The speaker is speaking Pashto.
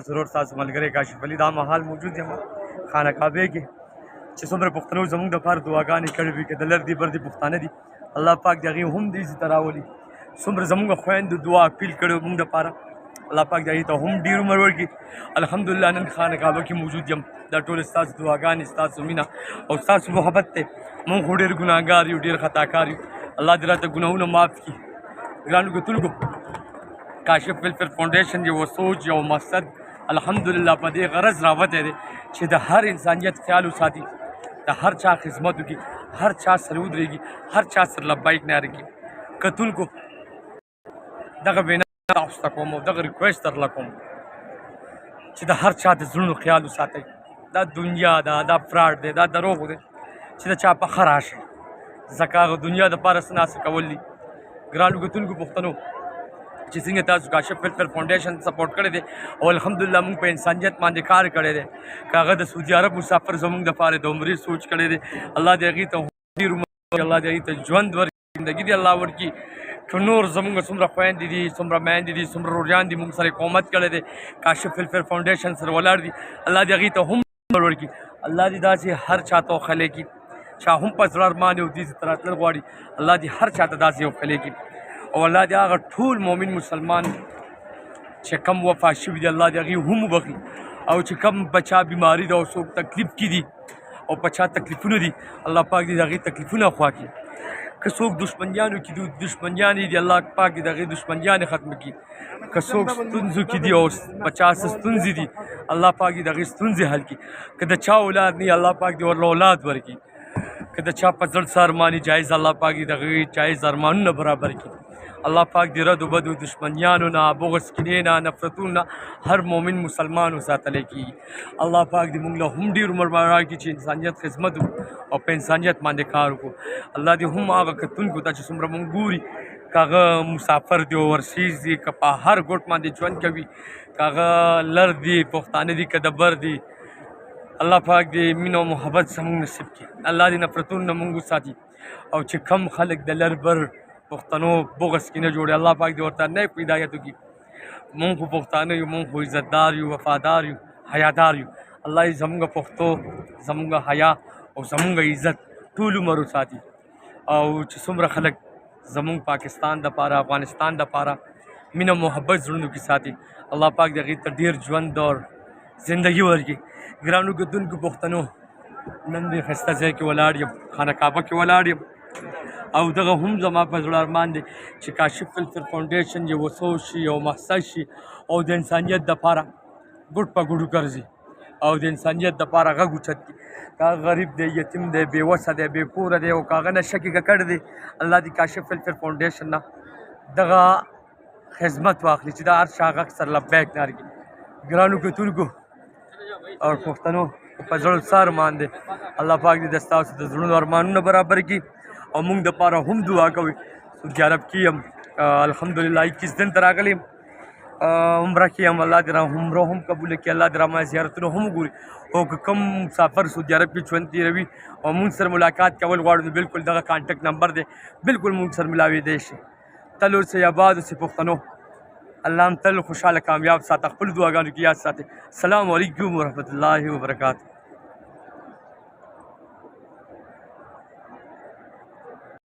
ضرور تاسو ملګری کاشف علي دا مهال موجود یم خانه کعبې کې چې څومره پښتنو زموږ دپاره دعاګانې کړې وي که د لر دي بر دي پښتانه دي الله پاک د هغې هم دې ته راولي څومره زموږ خویندو دعا اپیل کړی موږ دپاره الله پاک د هغې ته هم ډېر عمر ورکړي الحمدلله نن خانه کعبه کې موجود یم دا ټول ستاسو دعاګانې ستاسو مینه او ستاسو محبت دی موږ خو ډېر ګناهګار یو ډېر خطاکار یو الله دې راته ګناهونه معاف کړي ګرانو کتونکو کاشف ویلفیر فاونډیشن یو سوچ یو مقصد الحمدلله په دې غرض راوتی دی چې د هر انسانیت خیال وساتي د هر چا خدمت وکړي هر چا سره ودرېږي هر چا سره لبیک نعره کړي کتونکو دغه وینا تاسو ته کوم او دغه ریکویسټ درله کوم چې د هر چا د زړونو خیال وساتئ دا دنیا ده دا فراډ دی دا دروغ دی چې د چا په ښه راشئ ځکه هغه دنیا دپاره څه ناسه کول دي ګرانو کتونکو پښتنو چې څنګه تاسو کاشف ویلفیر فاونډیشن سپورټ کړی دی او الحمدلله موږ په انسانیت باندې کار کړی دی که هغه د سعودي عرب مسافر زموږ دپاره د عمرې سوچ کړی دی الله دې هغې ته ډېر عمر الله دې هغې ته ژوند ورکړي زندګي دې الله ورکړي که نور زموږ څومره خویندې دي څومره میندې دي څومره روریان دي موږ سره اقامت کړی دی کاشف ویلفیر فاونډیشن سره ولاړ دي الله دې هغې ته هم عمر ورکړي الله دې داسې هر چا ته وخلی کړي چا هم په زړه ارمان یو دې ته راتلل غواړي الله دې هر چا ته داسې وخلی کړي او الله دې هغه ټول مؤمن مسلمان چې کم وفات شوي دي الله دې هغې هم وبخي او چې کم په چا بیماري ده او څوک تکلیف کې دي او په چا تکلیفونه دي الله پاک دې د هغې تکلیفونه خوا کړي که څوک دشمنیانو کې دي دشمنیانې دي الله پاک دې د هغې دشمنیانې ختمې کړي که څوک ستونزو کې دي او په چا څه ستونزې دي الله پاک دې د هغې ستونزې حل کړي که د چا اولاد نه الله پاک دې ورله اولاد ورکړي که د چا په زړه څه ارماني جایز الله پاک دې د هغې جایز ارمانونه برابر کړي الله پاک دې رد و بدو دشمنیانو نه بغض کینې نه نفرتونو نه هر مؤمن مسلمان وساتلی کېږي الله پاک دې موږ له هم ډېر عمر راکړي چې انسانیت خدمت وکړو او په انسانیت باندې کار وکړو الله دې هم هغه کتونکو ته چې څومره موږ ګوري که هغه مسافر دی ورسیز دي که په هر ګوټ باندې ژوند کوي که هغه لر دي پښتانه دي که د بر دي الله پاک دې مینه او محبت زموږ نصیب کړي الله دې نفرتونو نه موږ وساتي او چې کم خلک د لر بر پښتنو بغض کې نه جوړي الله پاک دې ورته نیک هدایت وکړي مونږ خو پښتانه یو مونږ خو عزتدار یو وفادار یو حیادار یو الله یې زموږ پښتو زموږ حیا او زموږ عزت ټول عمر وساتي او چې څومره خلک زموږ پاکستان دپاره افغانستان دپاره مینه محبت زړونو کې ساتي الله پاک دې هغې ته ډېر ژوند اور زندګي ورکړي ګرانو کتونکو پښتنو نن دې ښایسته ځای کې ولاړ یم خانه کعبه کې ولاړ یم او دغه هم زما په زړه ارمان دی چې کاشف ویلفیر فاونډیشن یو سوچ شي یو مقصد شي او د انسانیت دپاره ګوټ په ګوټو ګرځي او د انسانیت دپاره غږ اوچت کړي که هغه غریب دی یتیم دی بې وسه دی بې کوره دی او که هغه نشه کې ککړ دی الله دې کاشف ویلفیر فاونډیشن نه دغه خدمت واخلي چې دا هر چا غږ سره لبیک ناره کړي ګرانو کتونکو او پښتنو په زړه څه ارمان دی الله پاک دې د ستاسو د زړونو ارمانونه برابر کړي او موږ دپاره هم دعا کوئ سعودي عرب کې یم الحمدلله 21 دن ته راغلی یم عمره کې یم الله دې را عمره هم قبوله کړي الله دې را ما زیارتونه هم وګوري او که کوم مسافر سعودي عرب کې ژوند تېروي او موږ سره ملاقات کول غواړو نو بلکل دغه کانټیکټ نمبر دی بلکل موږ سره ملاوېدی شي تل اوسئ آباد اوسئ پښتنو الله هم تل خوشحاله کامیاب ساته خپل دعاګانو کې یاد ساتئ السلام علیکم ورحمت الله وبرکاتہ